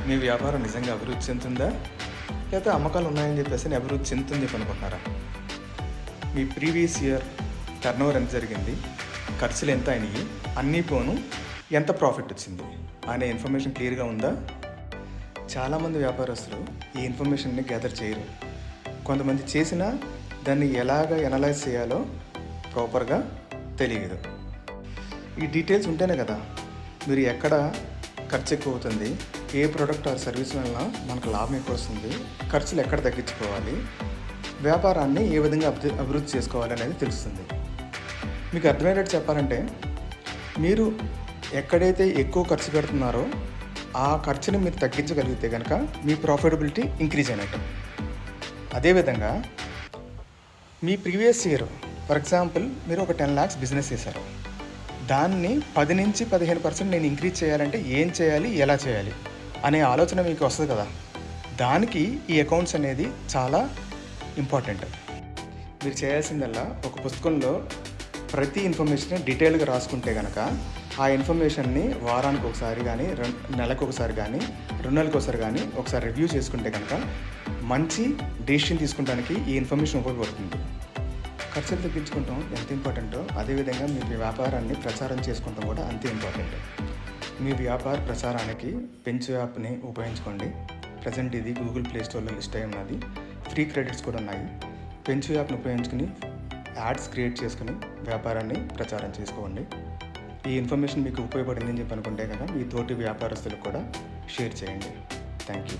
మీ వ్యాపారం నిజంగా అభివృద్ధి చెందుతుందా, లేకపోతే అమ్మకాలు ఉన్నాయని చెప్పేసి అభివృద్ధి చెందుతుందని చెప్పి అనుకుంటున్నారా? మీ ప్రీవియస్ ఇయర్ టర్నోవర్ ఎంత జరిగింది, ఖర్చులు ఎంత అయినాయి, అన్నీ పోను ఎంత ప్రాఫిట్ వచ్చింది అనే ఇన్ఫర్మేషన్ క్లియర్గా ఉందా? చాలామంది వ్యాపారస్తులు ఈ ఇన్ఫర్మేషన్ని గ్యాదర్ చేయరు. కొంతమంది చేసినా దాన్ని ఎలాగ ఎనలైజ్ చేయాలో ప్రాపర్గా తెలియదు. ఈ డీటెయిల్స్ ఉంటేనే కదా మీరు ఎక్కడ ఖర్చు ఎక్కువ అవుతుంది, ఏ ప్రోడక్ట్ ఆర్ సర్వీస్ వలన మనకు లాభం ఎక్కువ వస్తుంది, ఖర్చులు ఎక్కడ తగ్గించుకోవాలి, వ్యాపారాన్ని ఏ విధంగా అభివృద్ధి చేసుకోవాలి అనేది తెలుస్తుంది. మీకు అర్థమయ్యేటట్టు చెప్పాలంటే, మీరు ఎక్కడైతే ఎక్కువ ఖర్చు పెడుతున్నారో ఆ ఖర్చుని మీరు తగ్గించగలిగితే కనుక మీ ప్రాఫిటబిలిటీ ఇంక్రీజ్ అయినట్టు. అదేవిధంగా మీ ప్రీవియస్ ఇయర్ ఫర్ ఎగ్జాంపుల్ మీరు ఒక 10 lakhs బిజినెస్ చేశారు. దాన్ని 10 నుంచి 15% నేను ఇంక్రీజ్ చేయాలంటే ఏం చేయాలి, ఎలా చేయాలి అనే ఆలోచన మీకు వస్తుంది కదా. దానికి ఈ అకౌంట్స్ అనేది చాలా ఇంపార్టెంట్. మీరు చేయాల్సిందల్లా ఒక పుస్తకంలో ప్రతి ఇన్ఫర్మేషన్ డీటెయిల్గా రాసుకుంటే కనుక ఆ ఇన్ఫర్మేషన్ని వారానికి ఒకసారి కానీ, నెలకు ఒకసారి కానీ, 2 నెలలకు ఒకసారి కానీ ఒకసారి రివ్యూ చేసుకుంటే కనుక మంచి డెసిషన్ తీసుకోవడానికి ఈ ఇన్ఫర్మేషన్ ఉపయోగపడుతుంది. ఖర్చులు తగ్గించుకుంటాం ఎంత ఇంపార్టెంటో అదేవిధంగా మీ వ్యాపారాన్ని ప్రచారం చేసుకుంటాం కూడా అంతే ఇంపార్టెంట్. మీ వ్యాపార ప్రచారానికి పెంచు యాప్ని ఉపయోగించుకోండి. ప్రజెంట్ ఇది గూగుల్ ప్లే స్టోర్లో లిస్ట్ అయి ఉన్నది. ఫ్రీ క్రెడిట్స్ కూడా ఉన్నాయి. పెంచు యాప్ని ఉపయోగించుకుని యాడ్స్ క్రియేట్ చేసుకుని వ్యాపారాన్ని ప్రచారం చేసుకోండి. ఈ ఇన్ఫర్మేషన్ మీకు ఉపయోగపడిందని చెప్పి అనుకుంటే కనుక మీ తోటి వ్యాపారస్తులకు కూడా షేర్ చేయండి. Thank you.